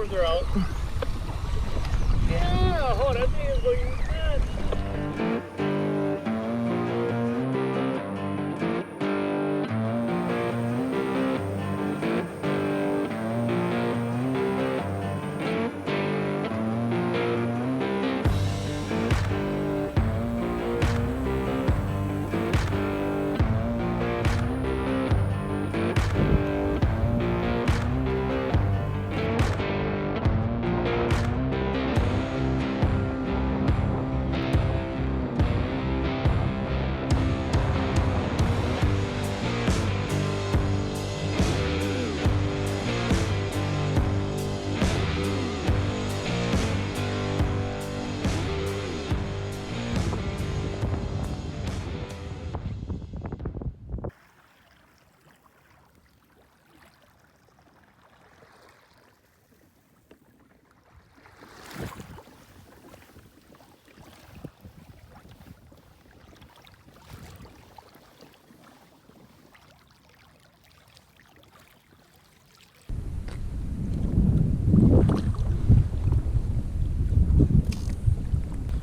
arms are out. Yeah, oh, that thing is looking good.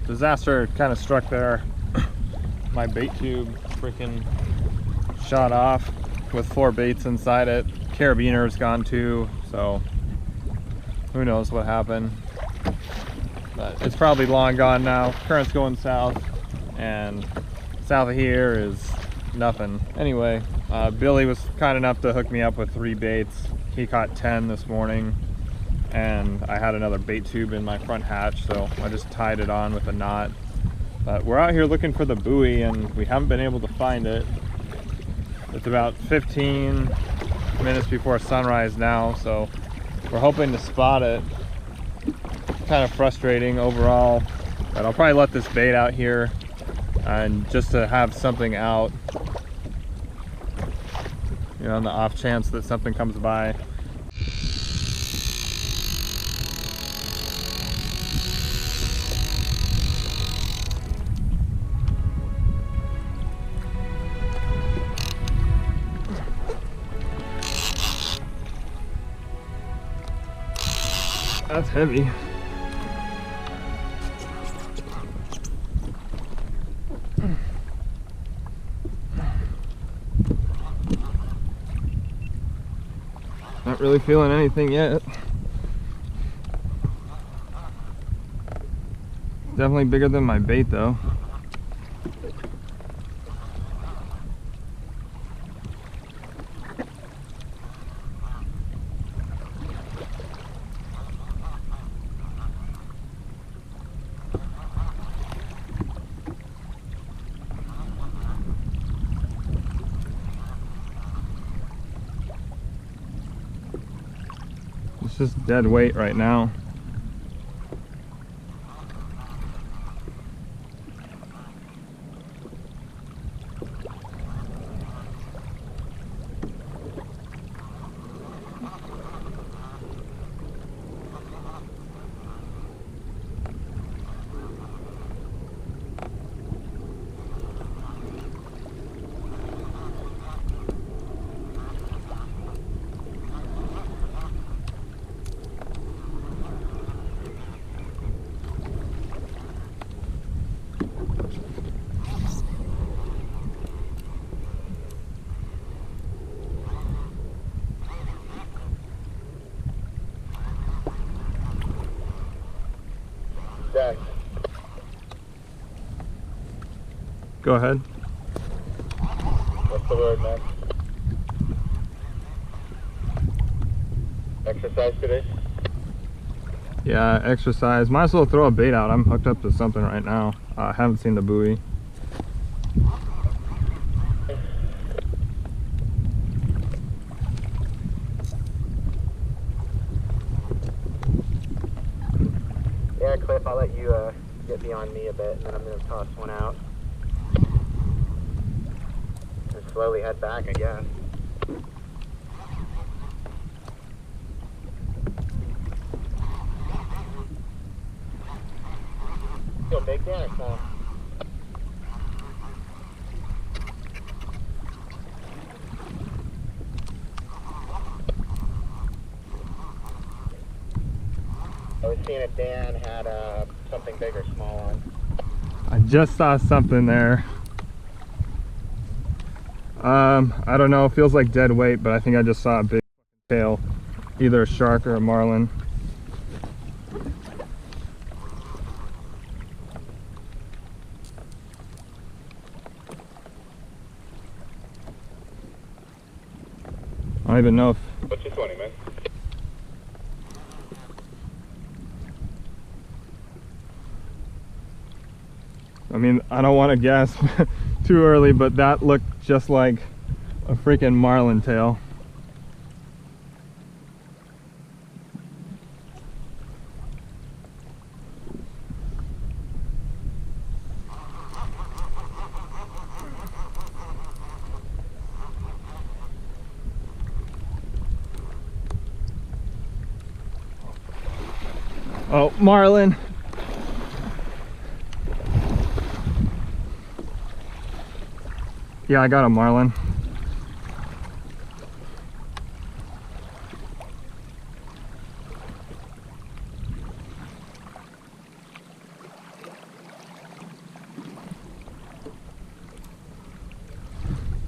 Disaster kind of struck there. My bait tube freaking shot off with 4 baits inside it. Carabiner's gone too, so who knows what happened. But it's probably long gone now. Current's going south, and south of here is nothing. Anyway, Billy was kind enough to hook me up with 3 baits. He caught 10 this morning, and I had another bait tube in my front hatch, so I just tied it on with a knot. But we're out here looking for the buoy, and we haven't been able to find it. It's about 15 minutes before sunrise now, so we're hoping to spot it. Kind of frustrating overall, but I'll probably let this bait out here and just to have something out, you know, on the off chance that something comes by. That's heavy. Not really feeling anything yet. Definitely bigger than my bait though. It's just dead weight right now. Jack. Go ahead. What's the word, man? Exercise today? Yeah, exercise. Might as well throw a bait out. I'm hooked up to something right now. I haven't seen the buoy. Yeah, Cliff, I'll let you get beyond me a bit, and then I'm going to toss one out. And slowly head back, I guess. Still big there, so. I was seeing if Dan had something big or small on. I just saw something there. I don't know, it feels like dead weight, but I think I just saw a big tail. Either a shark or a marlin. I don't even know if... What's your 20, man? I mean, I don't want to guess too early, but that looked just like a freaking marlin tail. Oh, marlin. Yeah, I got a marlin.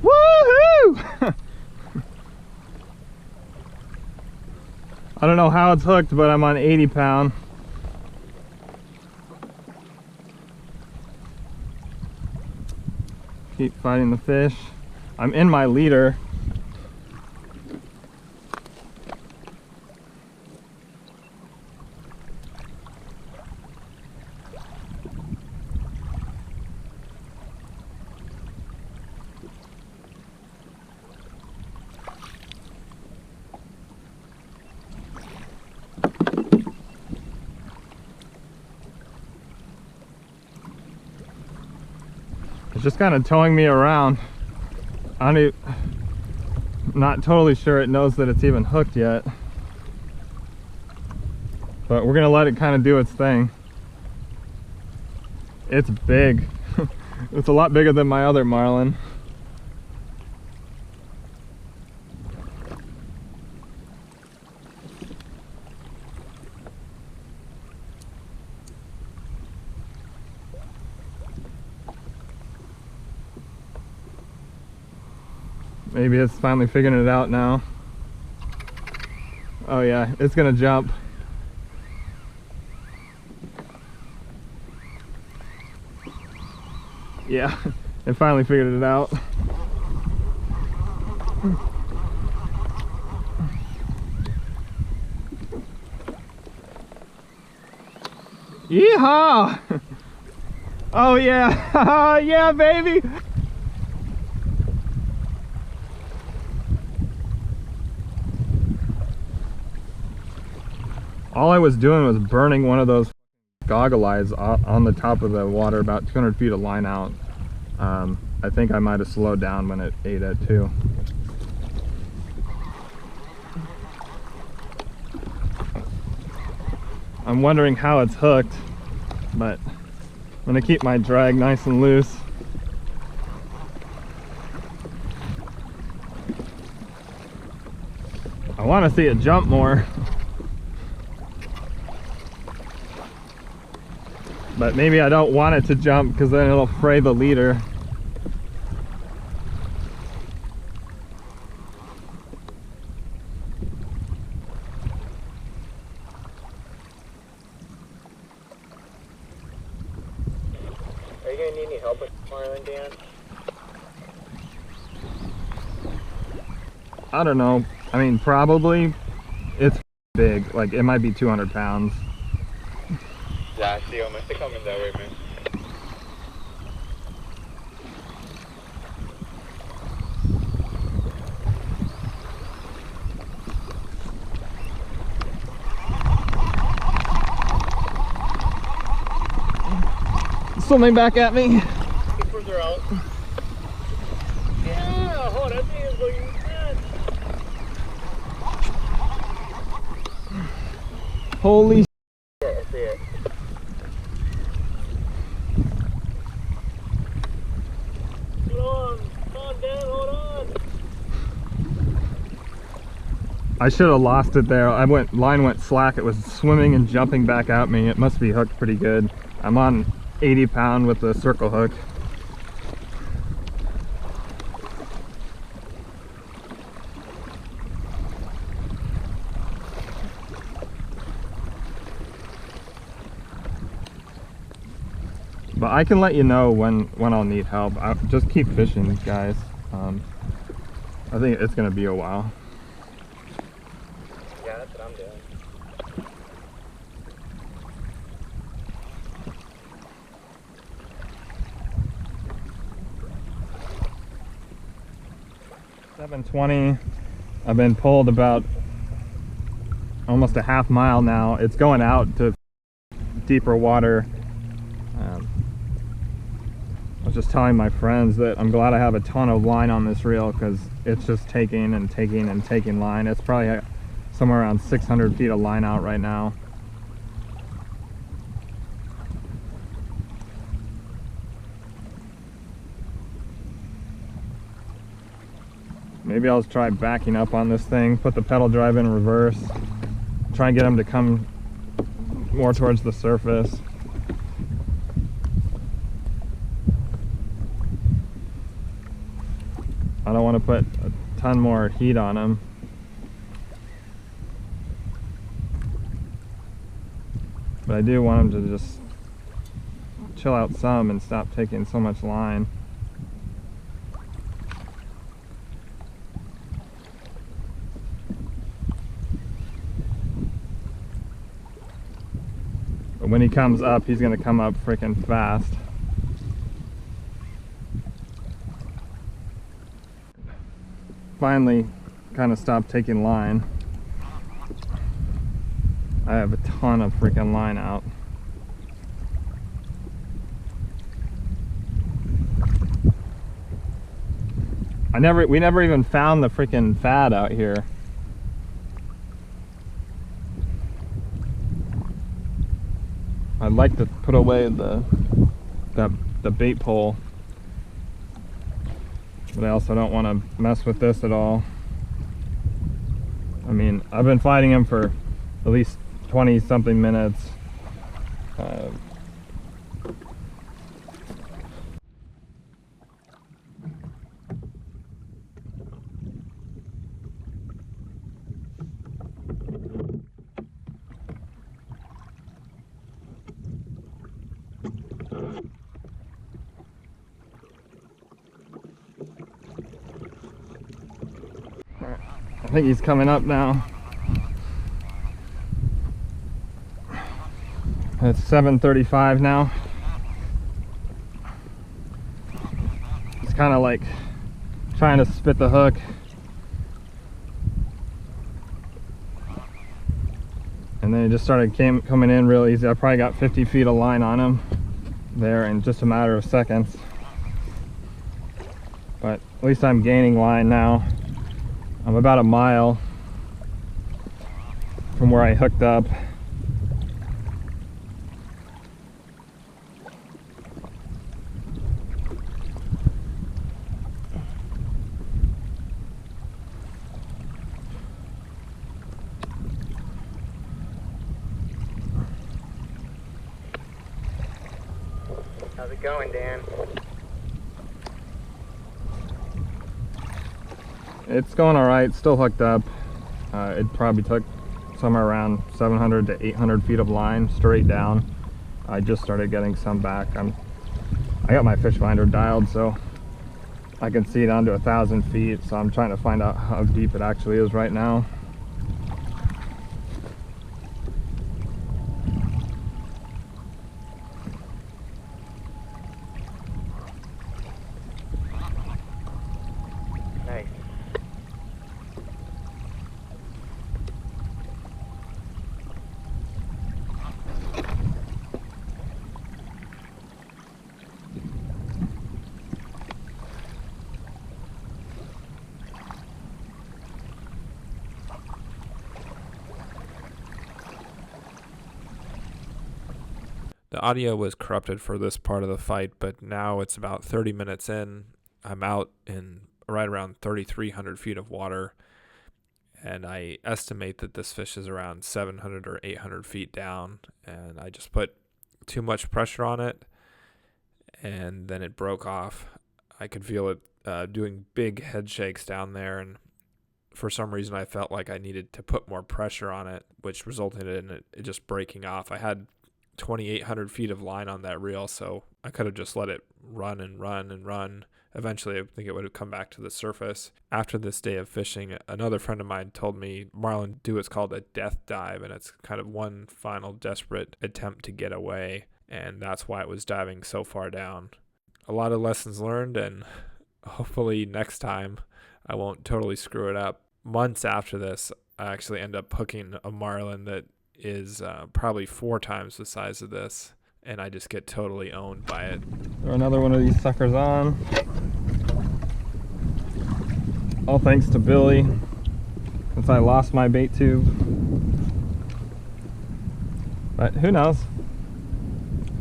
Woohoo! I don't know how it's hooked, but I'm on 80 pound. Keep fighting the fish. I'm in my leader. It's just kind of towing me around. I'm not totally sure it knows that it's even hooked yet. But we're gonna let it kind of do its thing. It's big. It's a lot bigger than my other marlin. Maybe it's finally figuring it out now. Oh yeah, it's gonna jump. Yeah, it finally figured it out. Yeehaw! Oh yeah, yeah baby! All I was doing was burning one of those goggle eyes on the top of the water, about 200 feet of line out. I think I might have slowed down when it ate it too. I'm wondering how it's hooked, but I'm gonna keep my drag nice and loose. I want to see it jump more. But maybe I don't want it to jump because then it'll fray the leader. Are you gonna need any help with marlin, Dan? I don't know. I mean, probably. It's big. Like, it might be 200 pounds. Yeah, I see them. They're coming that way, man. Swimming back at me. Get further out. Yeah, oh, that thing is looking good. Holy shit. Yeah, I see it. Hold on, Dan, hold on. I should have lost it there. Line went slack. It was swimming and jumping back at me. It must be hooked pretty good. I'm on 80 pound with the circle hook. But I can let you know when I'll need help. Just keep fishing, guys. I think it's gonna be a while. Yeah, that's what I'm doing. $7.20. I've been pulled about almost a half mile now. It's going out to deeper water. I was just telling my friends that I'm glad I have a ton of line on this reel because it's just taking and taking and taking line. It's probably somewhere around 600 feet of line out right now. Maybe I'll try backing up on this thing, put the pedal drive in reverse, try and get them to come more towards the surface. I don't want to put a ton more heat on them. But I do want them to just chill out some and stop taking so much line. But when he comes up, he's going to come up freaking fast. Finally kind of stopped taking line. I have a ton of freaking line out. We never even found the freaking fad out here. I'd like to put away the bait pole. But I also don't want to mess with this at all. I mean, I've been fighting him for at least 20 something minutes. I think he's coming up now. It's 7:35 now. He's kind of like trying to spit the hook. And then he just started coming in real easy. I probably got 50 feet of line on him there in just a matter of seconds. But at least I'm gaining line now. I'm about a mile from where I hooked up. How's it going, Dan? It's going all right, still hooked up. It probably took somewhere around 700 to 800 feet of line straight down. I just started getting some back. I got my fish finder dialed so I can see down to 1,000 feet, so I'm trying to find out how deep it actually is right now. Nice. The audio was corrupted for this part of the fight, but now it's about 30 minutes in. I'm out in right around 3,300 feet of water, and I estimate that this fish is around 700 or 800 feet down, and I just put too much pressure on it, and then it broke off. I could feel it doing big head shakes down there, and for some reason I felt like I needed to put more pressure on it, which resulted in it just breaking off. I had 2,800 feet of line on that reel, so I could have just let it run and run and run. Eventually, I think it would have come back to the surface. After this day of fishing, another friend of mine told me marlin do what's called a death dive, and it's kind of one final desperate attempt to get away, and that's why it was diving so far down. A lot of lessons learned, and hopefully next time I won't totally screw it up. Months after this, I actually end up hooking a marlin that is probably 4 times the size of this, and I just get totally owned by it. Throw another one of these suckers on. All thanks to Billy, since I lost my bait tube. But who knows?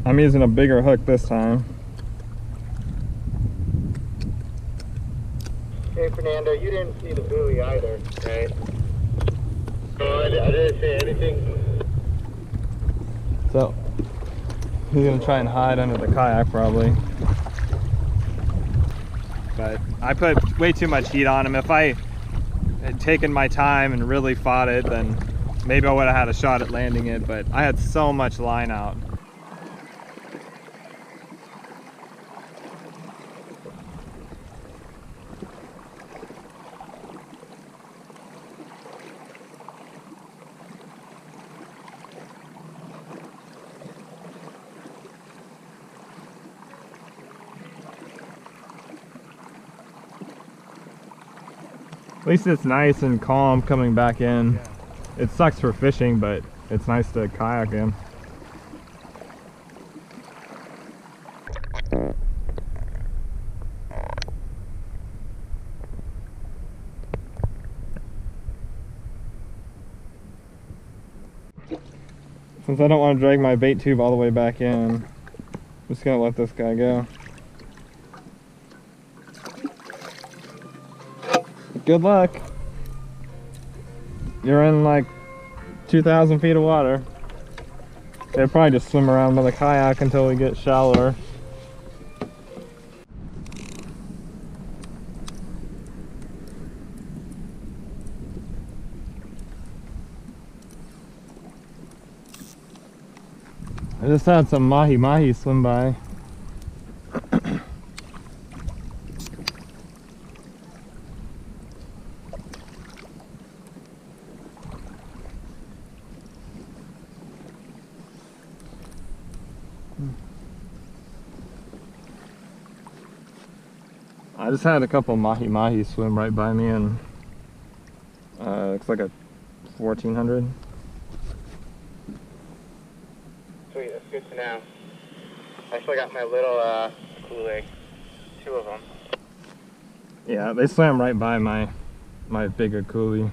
I'm using a bigger hook this time. Hey Fernando, you didn't see the buoy either, right? No, I didn't say anything. So he's gonna try and hide under the kayak probably. But I put way too much heat on him. If I had taken my time and really fought it, then maybe I would have had a shot at landing it, but I had so much line out. At least it's nice and calm coming back in. Yeah. It sucks for fishing, but it's nice to kayak in. Since I don't want to drag my bait tube all the way back in, I'm just gonna let this guy go. Good luck. You're in like 2,000 feet of water. They'll probably just swim around by the kayak until we get shallower. I just had some mahi-mahi swim by. I just had a couple mahi-mahi swim right by me, and looks like a 1400. Sweet, that's good to know. I still got my little Kool-Aid, 2 of them. Yeah, they swam right by my bigger coolie.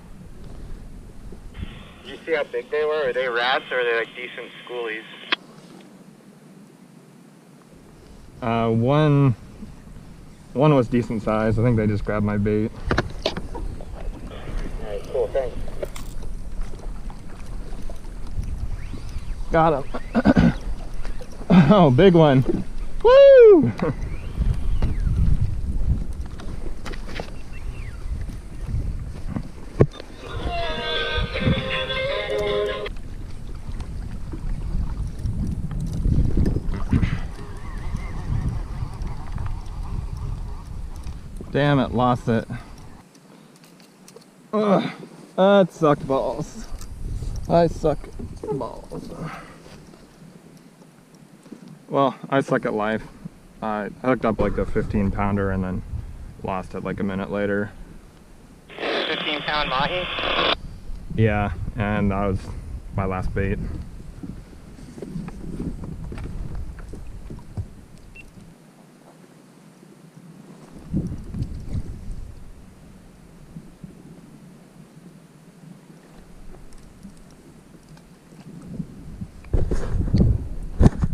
Did you see how big they were? Are they rats or are they like decent schoolies? One was decent size. I think they just grabbed my bait. Alright, cool, thanks. Got him. Oh, big one. Woo! Damn it, lost it. Ugh, that sucked balls. I suck balls. Well, I suck at life. I hooked up like a 15-pounder and then lost it like a minute later. 15-pound mahi? Yeah, and that was my last bait.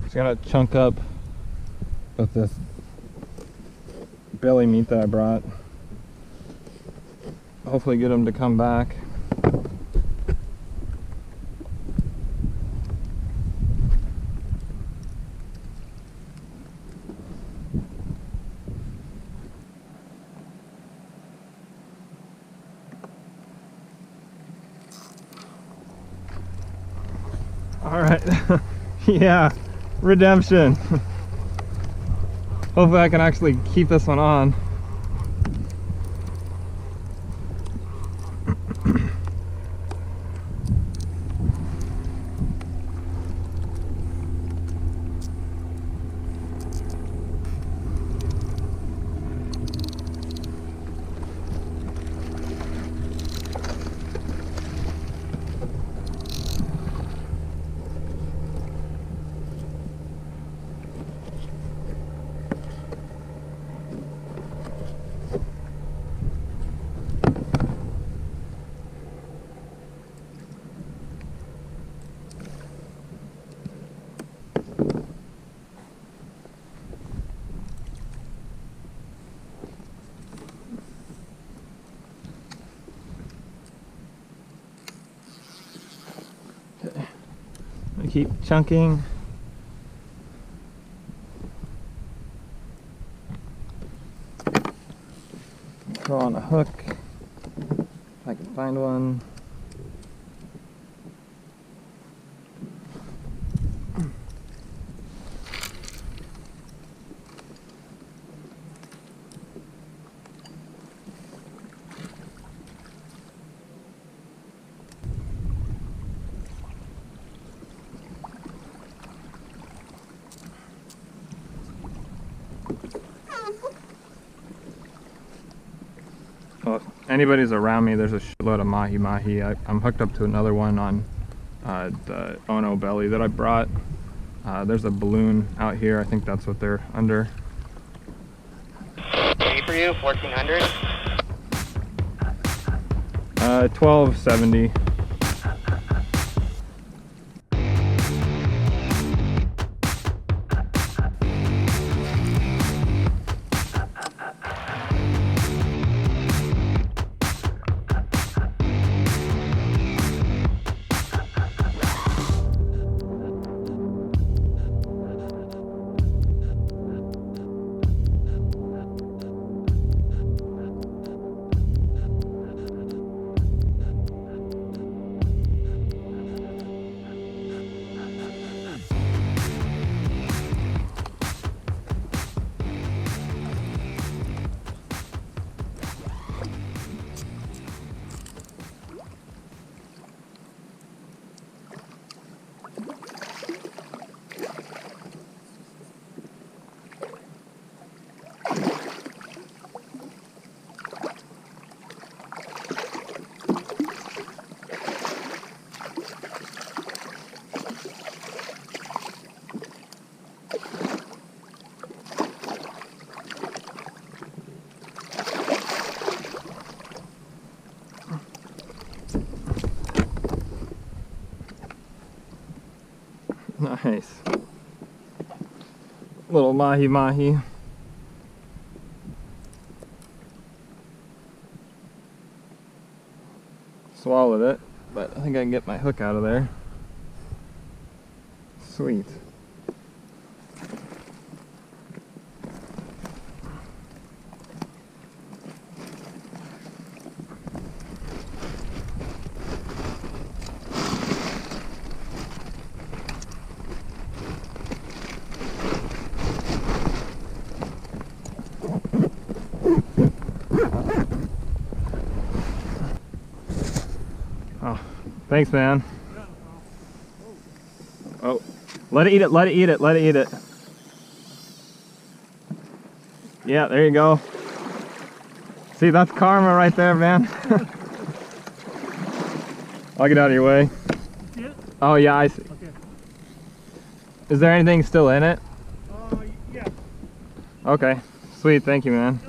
Just gotta chunk up with this belly meat that I brought. Hopefully get them to come back. All right. Yeah, redemption. Hopefully I can actually keep this one on. Keep chunking. Throw on a hook if I can find one. Well, if anybody's around me, there's a shitload of mahi-mahi. I'm hooked up to another one on the Ono belly that I brought. There's a balloon out here. I think that's what they're under. Pay for you, 1400. 1270. Nice. Little mahi-mahi. Swallowed it, but I think I can get my hook out of there. Sweet. Oh, thanks, man. Oh, let it eat it, let it eat it, let it eat it. Yeah, there you go. See, that's karma right there, man. I'll get out of your way. See it? Oh, yeah, I see. Okay. Is there anything still in it? Yeah. Okay, sweet, thank you, man.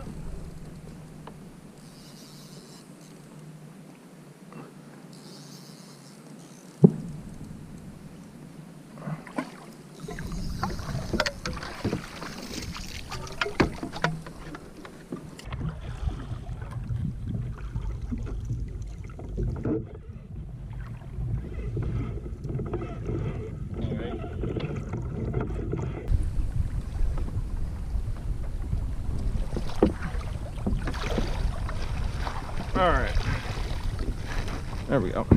All right, there we go.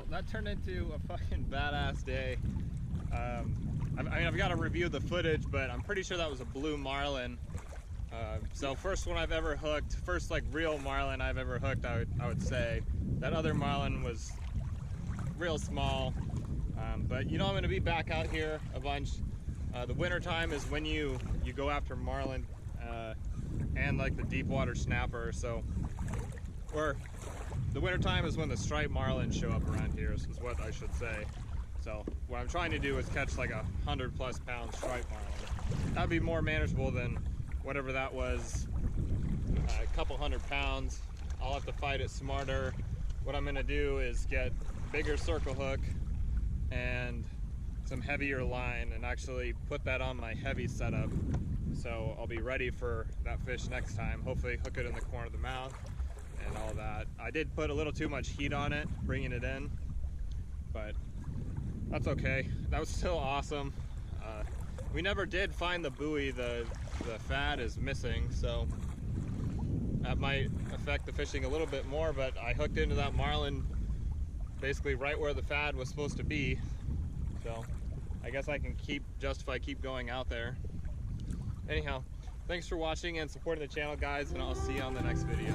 Well, that turned into a fucking badass day. I mean, I've got to review the footage, but I'm pretty sure that was a blue marlin. So first one I've ever hooked, first like real marlin I've ever hooked, I would say. That other marlin was real small, but you know, I'm going to be back out here a bunch. The winter time is when you go after marlin and like the deep water snapper. So, or the winter time is when the striped marlins show up around here, is what I should say. So what I'm trying to do is catch like 100+ pound striped marlin. That'd be more manageable than whatever that was, a couple 100 pounds. I'll have to fight it smarter. What I'm gonna do is get bigger circle hook and some heavier line and actually put that on my heavy setup. So I'll be ready for that fish next time. Hopefully hook it in the corner of the mouth and all that. I did put a little too much heat on it, bringing it in, but that's okay. That was still awesome. We never did find the buoy. The fad is missing, so that might affect the fishing a little bit more, but I hooked into that marlin basically right where the fad was supposed to be. So I guess I can keep going out there. Anyhow, thanks for watching and supporting the channel, guys, and I'll see you on the next video.